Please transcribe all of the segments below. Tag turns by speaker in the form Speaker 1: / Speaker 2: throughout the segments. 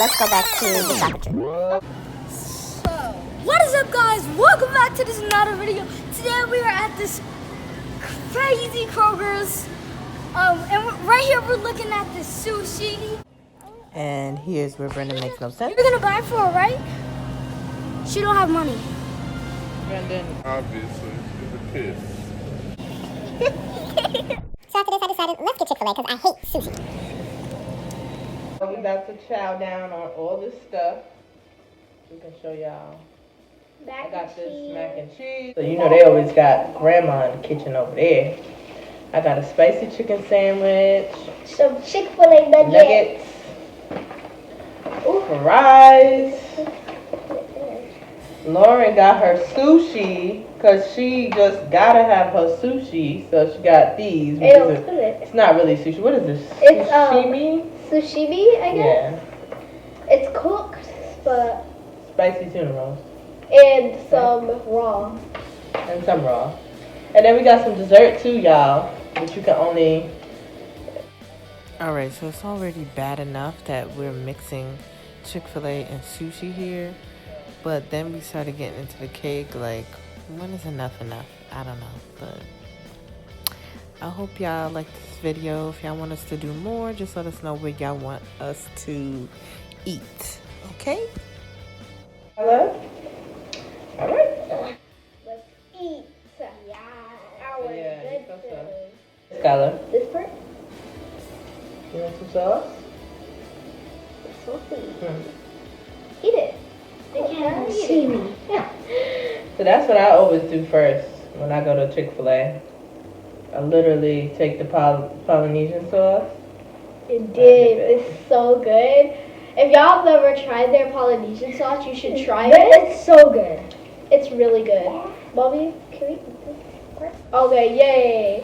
Speaker 1: let's go back to the shopping trip.
Speaker 2: So, what is up, guys? Welcome back to this another video. Today we are at this crazy Kroger's. And right here we're looking at this sushi.
Speaker 3: And here's where Brendan makes no sense.
Speaker 2: You're gonna buy for her, right? She don't have money.
Speaker 3: Brendan.
Speaker 4: Obviously, she's a kid.
Speaker 1: So after this, I decided, let's get CHICKFILA because I hate sushi.
Speaker 3: So we about to chow down on all this stuff. We can show y'all. I got this mac and cheese. So you know they always got grandma in the kitchen over there. I got a spicy chicken sandwich.
Speaker 2: Some Chick-fil-A
Speaker 3: Nuggets. Fries. Lauren got her sushi because she just gotta have her sushi. So she got these. It's not really sushi. What is this?
Speaker 2: It's
Speaker 3: sashimi?
Speaker 2: Sushimi, I guess.
Speaker 3: Yeah.
Speaker 2: It's cooked, but
Speaker 3: Spicy tuna rolls.
Speaker 2: and some raw.
Speaker 3: And some raw. And then we got some dessert too, y'all. But you can only... Alright, so it's already bad enough that we're mixing Chick-fil-A and sushi here. But then we started getting into the cake, like, when is enough? I don't know, but I hope y'all like this video. If y'all want us to do more, just let us know where y'all want us to eat, okay? Hello? Alright.
Speaker 2: Let's eat. Yeah, our good food.
Speaker 3: Skylar,
Speaker 2: This part?
Speaker 3: you want some sauce?
Speaker 2: It's so sweet. Eat it. They can't see me. Yeah.
Speaker 3: So that's what I always do first when I go to Chick-fil-A. I literally take the Polynesian sauce.
Speaker 2: It did. It's so good. If y'all have never tried their Polynesian sauce, you should try it. It's so good. It's really good. Bobby, can we eat this part? Okay, yay.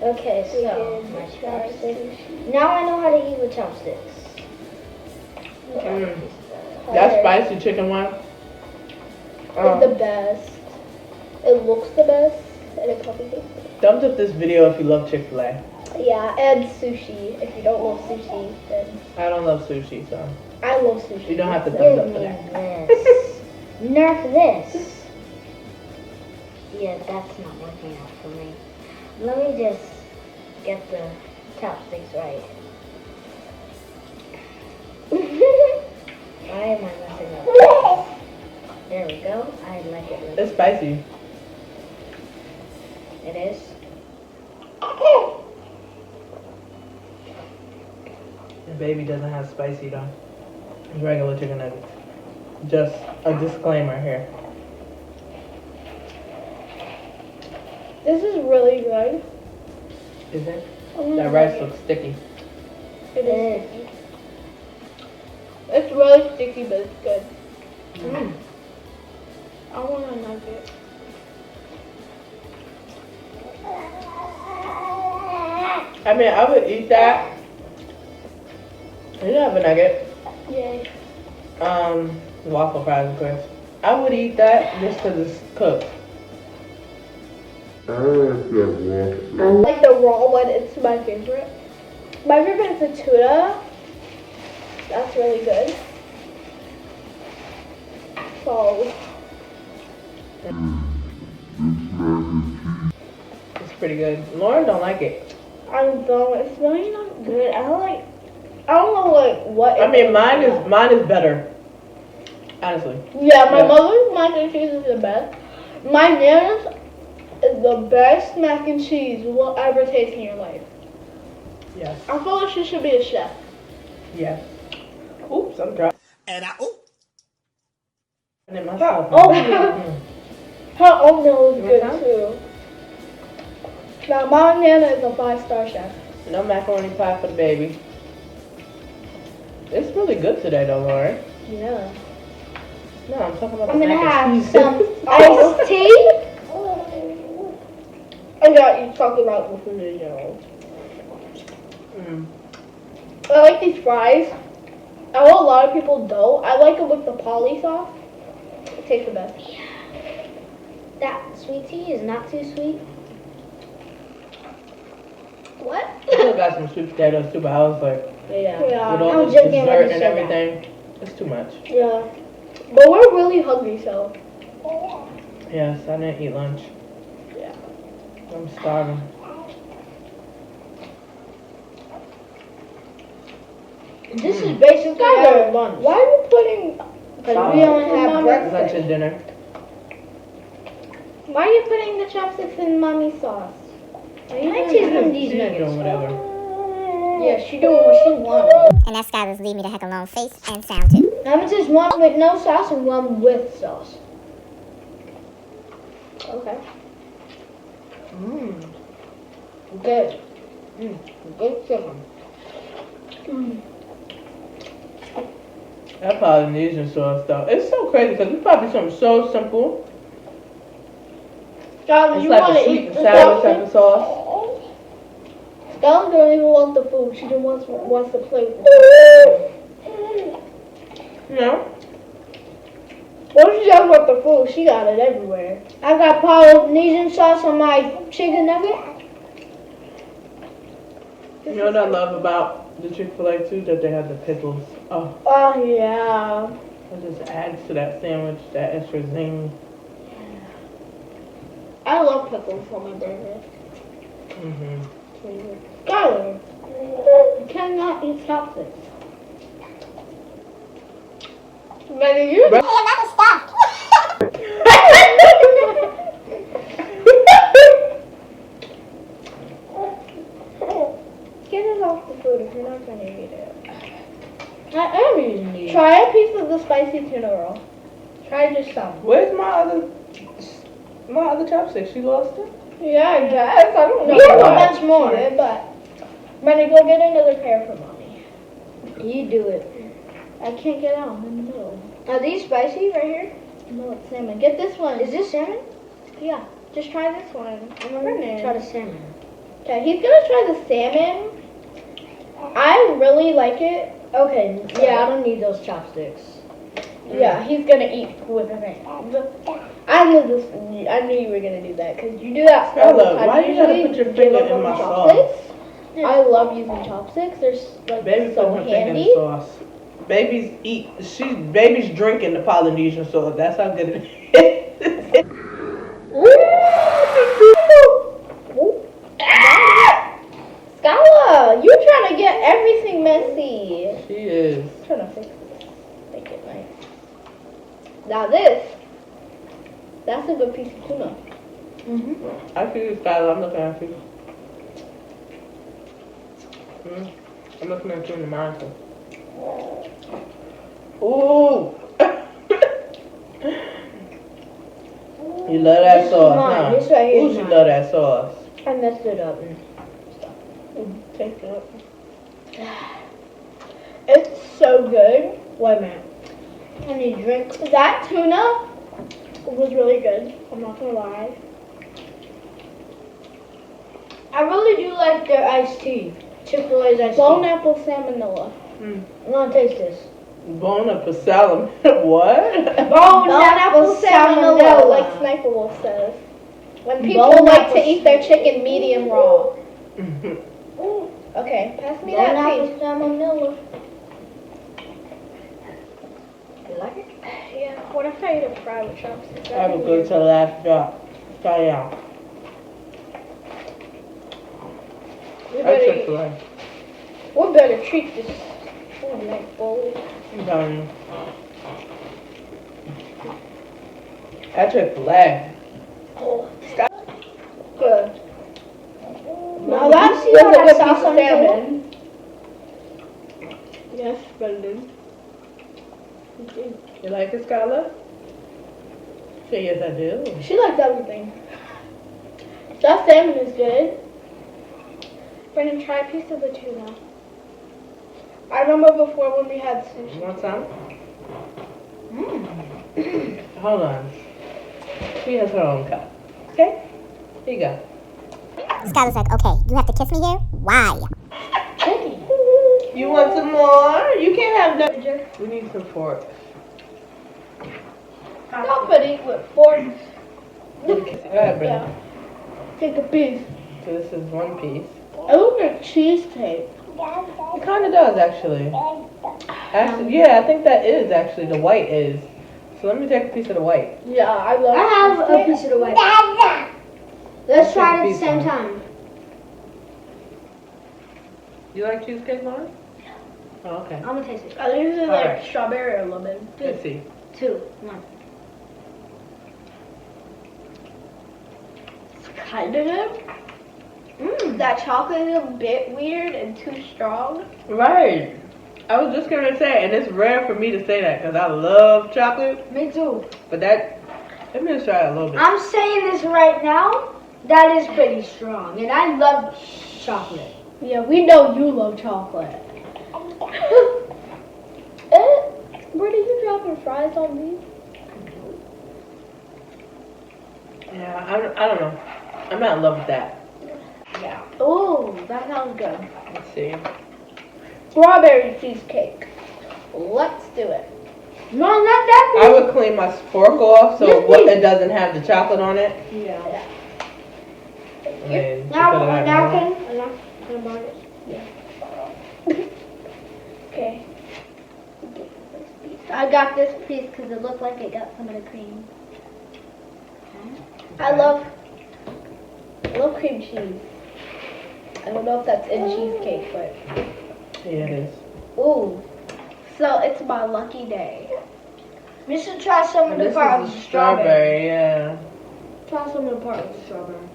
Speaker 2: Okay, so my chopsticks. Now I know how to eat with chopsticks.
Speaker 3: That spicy chicken one.
Speaker 2: It's the best. It looks the best, and it probably tastes good.
Speaker 3: Thumbs up this video if you love Chick-fil-A.
Speaker 2: Yeah, and sushi. If you don't love sushi, then
Speaker 3: I don't love sushi, so
Speaker 2: I love sushi.
Speaker 3: you don't have to thumbs up for that.
Speaker 1: Nerf this. Yeah, that's not working out for me. Let me just get the chopsticks right. Why am I messing up? There we go. I like it.
Speaker 3: It's spicy.
Speaker 1: It is.
Speaker 3: The baby doesn't have spicy though. It's regular chicken nuggets. Just a disclaimer here.
Speaker 2: This is really good.
Speaker 3: Is it? That rice looks sticky.
Speaker 2: It is. It's really sticky, but it's good. I want a nugget.
Speaker 3: I mean, I would eat that. You have a nugget.
Speaker 2: Yay.
Speaker 3: Waffle fries, of course. I would eat that just because it's cooked.
Speaker 4: I like that waffle.
Speaker 2: Like the raw one, it's my favorite. My favorite is the tuna. That's really good. So,
Speaker 3: It's pretty good. Lauren don't like it.
Speaker 2: I don't. It's really not good. I don't know like what.
Speaker 3: I mean, mine is better. Honestly.
Speaker 2: Yeah, my mother's mac and cheese is the best. My nana's is the best mac and cheese you will ever taste in your life.
Speaker 3: Yes.
Speaker 2: I feel like she should be a chef.
Speaker 3: Yes. Oops, I'm dry.
Speaker 5: And I,
Speaker 3: And myself.
Speaker 2: Her oatmeal is good
Speaker 3: Mhm.
Speaker 2: too. Now my nana is a 5-star chef.
Speaker 3: No macaroni pie for the baby. It's really good today though, Lauren.
Speaker 2: Yeah.
Speaker 3: No, I'm talking about
Speaker 2: I'm
Speaker 3: the
Speaker 2: gonna
Speaker 3: mac
Speaker 2: have
Speaker 3: and cheese.
Speaker 2: some iced tea. And yeah, you talking about the food in general. I like these fries. I know a lot of people don't. I like it with the poly sauce. It tastes the best.
Speaker 1: That sweet tea is not too sweet.
Speaker 2: What?
Speaker 3: I still got some sweet potatoes too, but I was like,
Speaker 1: Yeah.
Speaker 3: With all
Speaker 1: I was
Speaker 3: this
Speaker 1: just getting
Speaker 3: dessert
Speaker 1: ready to
Speaker 3: and
Speaker 1: say that.
Speaker 3: everything. It's too much.
Speaker 2: Yeah. But we're really hungry, so.
Speaker 3: Yes, I didn't eat lunch.
Speaker 2: Yeah.
Speaker 3: I'm starving.
Speaker 1: This is basically our lunch.
Speaker 2: Why are you putting?
Speaker 1: Because we only have
Speaker 3: Lunch
Speaker 1: breakfast.
Speaker 3: and dinner.
Speaker 2: Why are you putting the chopsticks in mommy's sauce?
Speaker 1: I taste one of these
Speaker 3: Cheese or
Speaker 1: nuggets.
Speaker 3: whatever.
Speaker 2: Yeah, she doing what she wants.
Speaker 5: And that Skylar's leave me the heck alone face and sound too.
Speaker 1: I'm gonna taste one with no sauce and one with sauce.
Speaker 2: Okay.
Speaker 1: Good. Good chicken.
Speaker 3: That Polynesian sauce though. It's so crazy because it's probably something so simple.
Speaker 2: Skylar,
Speaker 3: It's
Speaker 2: you
Speaker 3: like
Speaker 2: want
Speaker 3: a
Speaker 2: to
Speaker 3: sweet
Speaker 2: eat
Speaker 3: and
Speaker 2: the
Speaker 3: sour type
Speaker 2: sauce?
Speaker 3: of sauce.
Speaker 2: Skylar don't even want the food. She just wants to play with the
Speaker 3: You know?
Speaker 2: What if she does want the food? She got it everywhere.
Speaker 1: I got Polynesian sauce on my chicken nugget.
Speaker 3: You know what I love about the Chick-fil-A too? That they have the pickles. Oh,
Speaker 2: Oh, yeah.
Speaker 3: it just adds to that sandwich, that extra zing.
Speaker 2: I love pickles on my burger.
Speaker 3: Mm-hmm.
Speaker 2: Skylar, you cannot eat chopsticks. Maybe you.
Speaker 5: Hey, another stop.
Speaker 2: Get it off the food if you're not going to eat it.
Speaker 1: I am using these.
Speaker 2: Try a piece of the spicy tuna roll.
Speaker 1: Try just some.
Speaker 3: Where's my other chopstick? She lost it?
Speaker 2: Yeah, I guess. I don't know.
Speaker 1: We have a
Speaker 2: why
Speaker 1: bunch more.
Speaker 2: she did, but Brennan, go get another pair for mommy.
Speaker 1: You do it.
Speaker 2: I can't get out in the middle.
Speaker 1: Are these spicy right here?
Speaker 2: No, it's salmon. Get this one.
Speaker 1: Is this salmon?
Speaker 2: Yeah, just try this one.
Speaker 1: I'm gonna try the salmon.
Speaker 2: Okay, he's gonna try the salmon. I really like it.
Speaker 1: Okay, yeah, I don't need those chopsticks.
Speaker 2: Yeah, he's gonna eat with his hands. I knew this. I knew you were gonna do that because you do that all the
Speaker 3: Stella,
Speaker 2: time.
Speaker 3: why you gotta
Speaker 2: Usually
Speaker 3: put your
Speaker 2: give
Speaker 3: finger
Speaker 2: up
Speaker 3: in
Speaker 2: on
Speaker 3: my
Speaker 2: chopsticks. I love using chopsticks. They're like
Speaker 3: Baby
Speaker 2: so
Speaker 3: put her finger in
Speaker 2: handy.
Speaker 3: the sauce. Baby's drinking the Polynesian sauce. That's how good it is.
Speaker 2: Skylar, you trying to get everything messy.
Speaker 3: She is.
Speaker 2: I'm trying to fix this. Make it nice. Now that's a good piece of tuna.
Speaker 3: I feel you, Skylar. I'm looking at you. I'm looking at you in the monitor. Ooh! You love that
Speaker 1: This is
Speaker 3: sauce,
Speaker 1: mine.
Speaker 3: huh?
Speaker 1: This right here
Speaker 3: Ooh,
Speaker 1: is
Speaker 3: she
Speaker 1: mine.
Speaker 3: love that sauce.
Speaker 1: I messed it up.
Speaker 2: Take it. It's so good.
Speaker 1: Wait a minute. I need a drink.
Speaker 2: That tuna was really good. I'm not gonna lie.
Speaker 1: I really do like their iced tea. Chick-fil-A's iced
Speaker 2: Bone
Speaker 1: tea.
Speaker 2: apple salmonella.
Speaker 1: I'm gonna taste this.
Speaker 3: Bone up a salad. What?
Speaker 1: Bone
Speaker 2: apple salmonella, like Sniper Wolf says. When people
Speaker 1: Bone
Speaker 2: like
Speaker 1: apple
Speaker 2: to eat their chicken medium raw. Okay, pass me
Speaker 1: Bone
Speaker 2: that
Speaker 1: apple
Speaker 2: piece.
Speaker 1: salmonella. You like it?
Speaker 2: Yeah, what if I eat a fry with chopsticks?
Speaker 3: I will go to the last drop. Try out.
Speaker 2: We
Speaker 3: That's
Speaker 2: better,
Speaker 3: Chick-fil-A.
Speaker 2: we better treat this nice bowl.
Speaker 3: I'm telling you. That Chick-fil-A.
Speaker 2: Good. Now
Speaker 1: Now
Speaker 2: that's
Speaker 1: see
Speaker 2: a
Speaker 1: how
Speaker 2: good
Speaker 1: that
Speaker 2: piece
Speaker 1: sauce
Speaker 2: of
Speaker 1: on the table?
Speaker 2: salmon. Yes, Brendan.
Speaker 3: You like it, Skylar? Say yes, I do.
Speaker 2: She likes everything. That salmon is good. Brendan, try a piece of the tuna. I remember before when we had
Speaker 3: You
Speaker 2: sushi.
Speaker 3: want some? Hold on. She has her own cup. Okay? Here you go.
Speaker 5: Skylar's like, okay, you have to kiss me here? Why?
Speaker 3: You want some more? You can't have no. We need some forks.
Speaker 2: Somebody with forks.
Speaker 3: Go ahead, Brenda.
Speaker 2: Yeah. Take a piece.
Speaker 3: So this is one piece.
Speaker 2: I look like cheesecake.
Speaker 3: It kind of does, actually. Actually, yeah, I think that is actually the white is. So let me take a piece of the white.
Speaker 2: Yeah, I love
Speaker 1: I have a piece of the white. Let's try it at the same time.
Speaker 3: You like cheesecake, Lauren? Oh, okay.
Speaker 1: I'm gonna taste it.
Speaker 2: I usually like
Speaker 3: Alright.
Speaker 2: strawberry or lemon.
Speaker 3: Let's see.
Speaker 1: 2, 1.
Speaker 2: It's kind of good. That chocolate is a bit weird and too strong.
Speaker 3: Right. I was just gonna say, and it's rare for me to say that because I love chocolate,
Speaker 1: Me too.
Speaker 3: but that, let me just try it a little bit.
Speaker 1: I'm saying this right now. That is pretty strong, and I love chocolate.
Speaker 2: Yeah, we know you love chocolate. Where did you drop your fries on me?
Speaker 3: Yeah, I don't know. I'm not in love with that.
Speaker 2: Yeah. Oh, that sounds good.
Speaker 3: Let's see.
Speaker 2: Strawberry cheesecake. Let's do it.
Speaker 1: No, not that
Speaker 3: I would clean my fork off so
Speaker 1: Yes, please.
Speaker 3: it doesn't have the chocolate on it.
Speaker 2: Yeah.
Speaker 3: And
Speaker 1: Now,
Speaker 3: because I have
Speaker 1: now
Speaker 3: more.
Speaker 1: can I borrow this?
Speaker 2: Okay. I got this piece because it looked like it got some of the cream. I love cream cheese. I don't know if that's in cheesecake, but
Speaker 3: Yeah, it is.
Speaker 2: ooh. So it's my lucky day.
Speaker 1: We should try some of
Speaker 3: And
Speaker 1: the
Speaker 3: this
Speaker 1: part
Speaker 3: is
Speaker 1: with
Speaker 3: a
Speaker 1: the strawberry.
Speaker 3: strawberry, yeah.
Speaker 1: Try some of the part with the strawberry.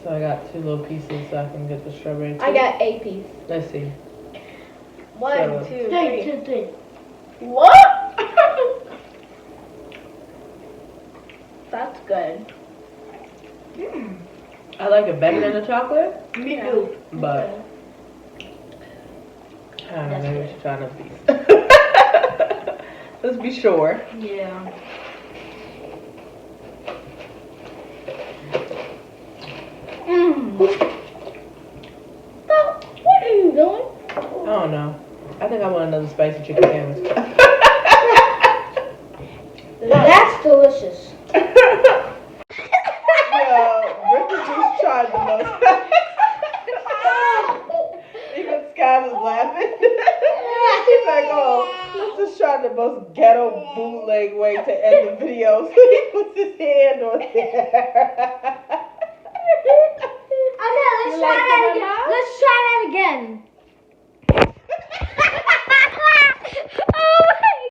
Speaker 3: So I got 2 little pieces so I can get the strawberry too.
Speaker 2: I got a piece.
Speaker 3: Let's see.
Speaker 2: 1,
Speaker 3: So-
Speaker 2: 2,
Speaker 1: 3,
Speaker 2: 3.
Speaker 1: 2, 3.
Speaker 2: What? That's good.
Speaker 3: I like it better than the chocolate,
Speaker 1: Me
Speaker 2: Yeah.
Speaker 1: too.
Speaker 3: but I don't know, maybe we should try another piece. Let's be sure.
Speaker 1: Yeah.
Speaker 2: What are you doing?
Speaker 3: I don't know. I think I want another spicy chicken sandwich.
Speaker 1: That's delicious.
Speaker 3: Yeah, Ricky just tried the most. Even Sky was laughing. He's like, oh, let's just try the most ghetto bootleg way to end the video. So he puts his hand on there.
Speaker 1: Okay, let's
Speaker 2: You
Speaker 1: try
Speaker 2: like
Speaker 1: that
Speaker 2: it
Speaker 1: again.
Speaker 2: enough?
Speaker 1: Let's try that again. Oh my